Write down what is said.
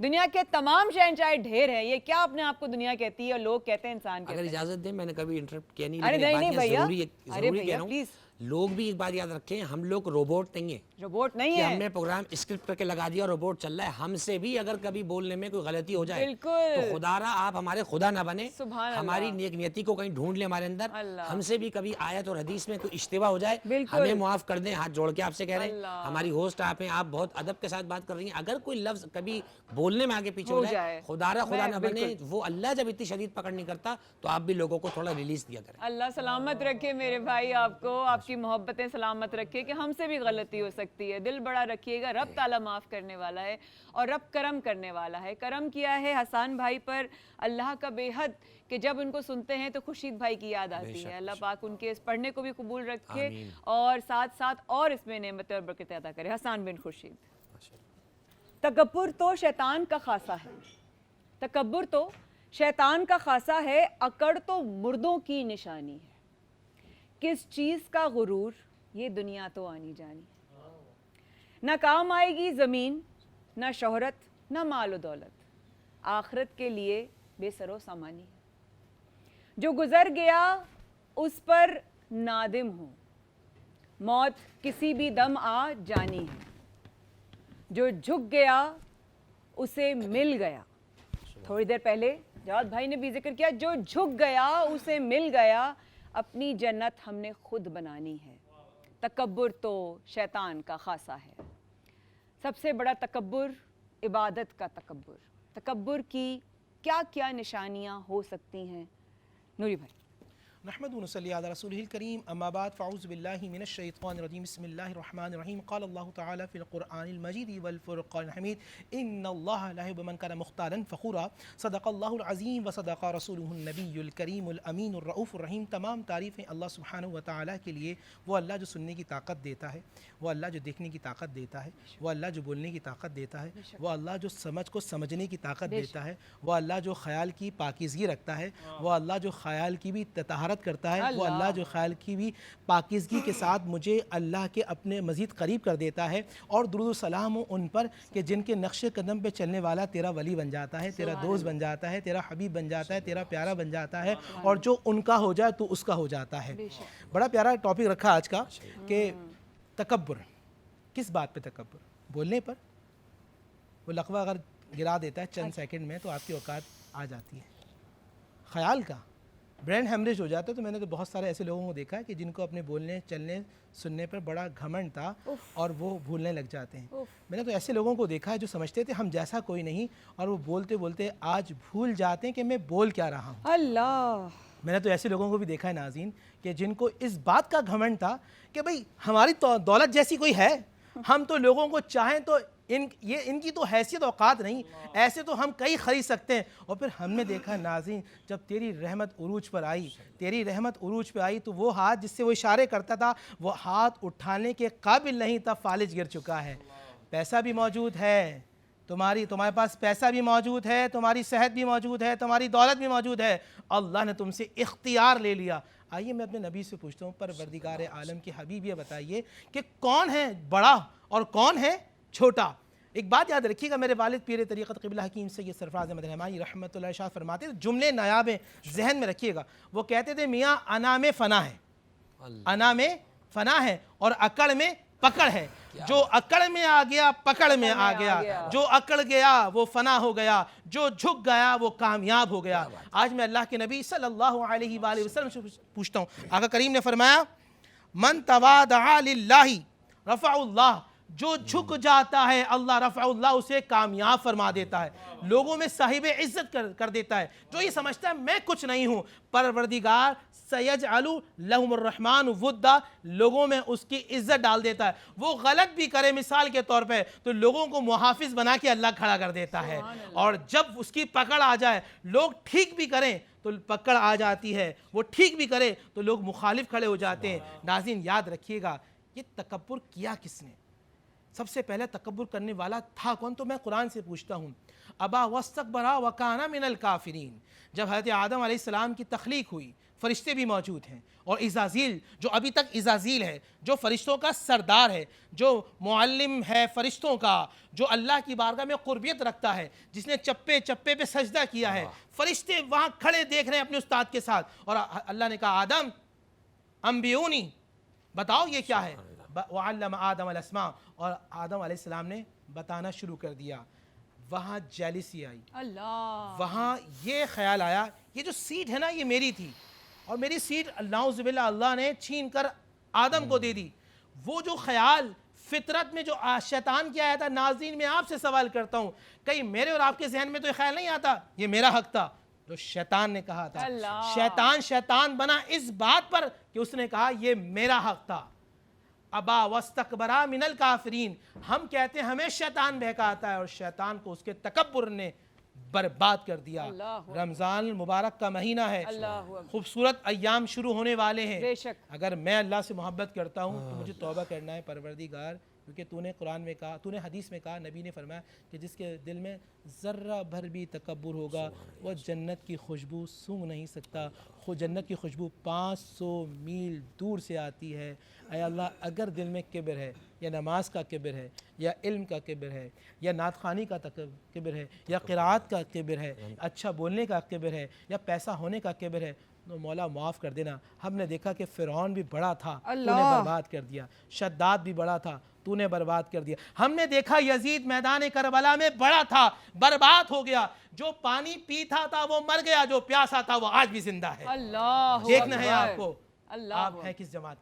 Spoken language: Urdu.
دنیا کے تمام شہنشاہ ڈھیر ہیں، یہ کیا اپنے آپ کو دنیا کہتی ہے اور لوگ کہتے ہیں انسان کہتے ہیں. اگر اجازت دیں، میں نے کبھی انٹرپٹ کیا نہیں، ارے نہیں بھیا، ضروری کہہ رہا ہوں. لوگ بھی ایک بات یاد رکھیں، ہم لوگ روبوٹ نہیں ہیں. روبوٹ نہیں کہ ہے. ہم نے پروگرام اسکرپٹ کر کے لگا دیا اور روبوٹ چل رہا ہے. ہم سے بھی اگر کبھی بولنے میں کوئی غلطی ہو جائے تو خدا را آپ ہمارے خدا نہ بنے. ہماری نیک نیتی کو کہیں ڈھونڈ لیں ہمارے اندر. ہم سے بھی کبھی آیت اور حدیث میں کوئی اشتباہ ہو جائے ہمیں معاف کر دیں. ہاتھ جوڑ کے آپ سے کہہ رہے ہیں. ہماری ہوسٹ آپ ہیں، آپ بہت ادب کے ساتھ بات کر رہی ہیں. اگر کوئی لفظ کبھی بولنے میں آگے پیچھے ہو جائے خدا را خدا نہ بنے. وہ اللہ جب اتنی شدید پکڑ نہیں کرتا تو آپ بھی لوگوں کو تھوڑا ریلیز دیا کریں. اللہ سلامت رکھے میرے بھائی آپ کو، آپ کی محبتیں سلامت رکھے کہ ہم سے بھی غلطی ہو سکتی ہے. دل بڑا رکھیے گا، رب تعالیٰ معاف کرنے والا ہے اور رب کرم کرنے والا ہے. کرم کیا ہے حسان بھائی پر اللہ کا بے حد کہ جب ان کو سنتے ہیں تو خورشید بھائی کی یاد آتی ہے. اللہ پاک ان کے اس پڑھنے کو بھی قبول رکھے اور ساتھ ساتھ اور اس میں نعمتیں اور برکتیں عطا کرے. حسان بن خورشید. تکبر تو شیطان کا خاصہ ہے. تکبر تو شیطان کا خاصہ ہے، اکڑ تو مردوں کی نشانی ہے. کس چیز کا غرور، یہ دنیا تو آنی جانی. نہ کام آئے گی زمین، نہ شہرت، نہ مال و دولت. آخرت کے لیے بے سر و سامانی. جو گزر گیا اس پر نادم ہوں، موت کسی بھی دم آ جانی ہے. جو جھک گیا اسے مل گیا. تھوڑی دیر پہلے جواد بھائی نے بھی ذکر کیا، جو جھک گیا اسے مل گیا. اپنی جنت ہم نے خود بنانی ہے. تکبر تو شیطان کا خاصہ ہے. سب سے بڑا تکبر عبادت کا تکبر. تکبر کی کیا کیا نشانیاں ہو سکتی ہیں نوری بھائی؟ نحمد و نصلی علی رسولہ الکریم. اما بعد فاعوذ باللہ من الشیطان الرجیم. بسم اللہ الرحمن الرحیم. قال اللہ تعالی فی القرآن المجید والفرقان الحمید ان اللہ لا یحب من کان مختالا فخورا. صدق اللہ العظیم و صدق رسولہ النبی الکریم الامین الرؤوف الرحیم. تمام تعریفیں اللہ سبحانہ و تعالی کے لیے. وہ اللہ جو سننے کی طاقت دیتا ہے، وہ اللہ جو دیکھنے کی طاقت دیتا ہے، وہ اللہ جو بولنے کی طاقت دیتا ہے، وہ اللہ جو سمجھ کو سمجھنے کی طاقت دیتا ہے، وہ اللہ جو خیال کی پاکیزگی رکھتا ہے، وہ اللہ جو خیال کی بھی طہارت کرتا ہے، وہ اللہ جو خیال کی بھی پاکیزگی کے ساتھ مجھے اللہ کے اپنے مزید قریب کر دیتا ہے. اور درود و سلام ہو ان پر کہ جن کے نقش قدم پہ چلنے والا تیرا ولی بن جاتا ہے، تیرا دوست بن جاتا ہے، تیرا حبیب بن جاتا ہے، تیرا پیارا بن جاتا ہے، اور جو ان کا ہو جائے تو اس کا ہو جاتا ہے. بڑا پیارا ٹاپک رکھا آج کا کہ تکبر. کس بات پہ تکبر؟ بولنے پر. وہ لقوہ اگر گرا دیتا ہے چند سیکنڈ میں تو آپ کی اوقات آ جاتی ہے. خیال کا برین ہیمریج ہو جاتا ہے. تو میں نے تو بہت سارے ایسے لوگوں کو دیکھا ہے کہ جن کو اپنے بولنے چلنے سننے پر بڑا گھمنڈ تھا اور وہ بھولنے لگ جاتے ہیں. میں نے تو ایسے لوگوں کو دیکھا ہے جو سمجھتے تھے ہم جیسا کوئی نہیں، اور وہ بولتے بولتے آج بھول جاتے ہیں کہ میں بول کیا رہا ہوں. اللہ. میں نے تو ایسے لوگوں کو بھی دیکھا ہے ناظرین کہ جن کو اس بات کا گھمنڈ تھا کہ بھئی ہماری دولت جیسی کوئی ہے، ہم تو لوگوں کو چاہیں تو ان کی تو حیثیت اوقات نہیں، ایسے تو ہم کئی خرید سکتے ہیں. اور پھر ہم نے دیکھا ناظرین جب تیری رحمت عروج پر آئی، تیری رحمت عروج پہ آئی تو وہ ہاتھ جس سے وہ اشارے کرتا تھا وہ ہاتھ اٹھانے کے قابل نہیں تھا، فالج گر چکا ہے. پیسہ بھی موجود ہے، تمہارے پاس پیسہ بھی موجود ہے، تمہاری صحت بھی موجود ہے، تمہاری دولت بھی موجود ہے. اللہ نے تم سے اختیار لے لیا. آئیے میں اپنے نبی سے پوچھتا ہوں، پروردگار عالم کے حبیب یہ بتائیے کہ کون ہے بڑا اور کون ہے چھوٹا؟ ایک بات یاد رکھیے گا، میرے والد پیر طریقت قبلہ حکیم سید سرفراز احمد رحمانی رحمۃ اللہ شاہ فرماتے تھے، جملے نایاب ہیں ذہن میں رکھیے گا. وہ کہتے تھے میاں انا میں فنا ہے، انا میں فنا ہے اور اکڑ میں پکڑ ہے. جو اکڑ میں آ گیا پکڑ میں آ گیا، جو اکڑ گیا وہ فنا ہو گیا، جو جھک گیا وہ کامیاب ہو گیا. آج میں اللہ کے نبی صلی اللہ علیہ وآلہ وسلم سے پوچھتا ہوں، آقا کریم نے فرمایا من تواضع للہ رفع اللہ. جو جھک جاتا ہے اللہ رفع اللہ اسے کامیاب فرما دیتا ہے، لوگوں میں صاحب عزت کر دیتا ہے. جو یہ سمجھتا ہے میں کچھ نہیں ہوں، پروردگار سیجعل لہم الرحمن ودا، لوگوں میں اس کی عزت ڈال دیتا ہے. وہ غلط بھی کرے مثال کے طور پہ تو لوگوں کو محافظ بنا کے اللہ کھڑا کر دیتا ہے. اور جب اس کی پکڑ آ جائے، لوگ ٹھیک بھی کریں تو پکڑ آ جاتی ہے، وہ ٹھیک بھی کرے تو لوگ مخالف کھڑے ہو جاتے ہیں. ناظرین یاد رکھیے گا یہ تکبر کیا کس نے؟ سب سے پہلے تکبر کرنے والا تھا کون؟ تو میں قرآن سے پوچھتا ہوں، ابا واستکبرا وکانا من الکافرین. جب حضرت آدم علیہ السلام کی تخلیق ہوئی، فرشتے بھی موجود ہیں، اور عزازیل جو ابھی تک عزازیل ہے، جو فرشتوں کا سردار ہے، جو معلم ہے فرشتوں کا، جو اللہ کی بارگاہ میں قربیت رکھتا ہے، جس نے چپے چپے پہ سجدہ کیا ہے، فرشتے وہاں کھڑے دیکھ رہے ہیں اپنے استاد کے ساتھ، اور اللہ نے کہا آدم انبیونی، بتاؤ یہ کیا ہے. وعلم آدم الاسماء، اور آدم علیہ السلام نے بتانا شروع کر دیا. وہاں جیلسی آئی، اللہ، وہاں یہ خیال آیا یہ جو سیٹ ہے نا یہ میری تھی، اور میری سیٹ نعوذ باللہ اللہ نے چھین کر آدم کو دے دی. وہ جو خیال فطرت میں جو شیطان کیا آیا تھا، ناظرین میں آپ سے سوال کرتا ہوں، کہیں میرے اور آپ کے ذہن میں تو یہ خیال نہیں آتا یہ میرا حق تھا؟ جو شیطان نے کہا تھا، شیطان بنا اس بات پر کہ اس نے کہا یہ میرا حق تھا. ابا واستکبرا من الکافرین. ہم کہتے ہیں ہمیں شیطان بہکاتا ہے، اور شیطان کو اس کے تکبر نے برباد کر دیا. رمضان المبارک کا مہینہ ہے، خوبصورت ایام شروع ہونے والے ہیں. اگر میں اللہ سے محبت کرتا ہوں تو مجھے توبہ کرنا ہے پروردگار، کیونکہ تو نے قرآن میں کہا، تو نے حدیث میں کہا، نبی نے فرمایا کہ جس کے دل میں ذرہ بھر بھی تکبر ہوگا وہ جنت کی خوشبو سونگھ نہیں سکتا. جنت کی خوشبو 500 میل دور سے آتی ہے. اے اللہ، اگر دل میں کبر ہے، یا نماز کا کبر ہے، یا علم کا کبر ہے، یا نعت خوانی کا کبر ہے، یا قرآت کا کبر ہے، اچھا بولنے کا کبر ہے، یا پیسہ ہونے کا کبر ہے، تو مولا معاف کر دینا. ہم نے دیکھا کہ فرعون بھی بڑا تھا، تو نے برباد کر دیا. شداد بھی بڑا تھا، تو نے برباد کر دیا. ہم نے دیکھا یزید میدان کربلا میں بڑا تھا، برباد ہو گیا. جو پانی پیتا تھا وہ مر گیا، جو پیاسا تھا وہ آج بھی زندہ ہے. دیکھنا ہے آپ کو، آپ ہیں کس جماعت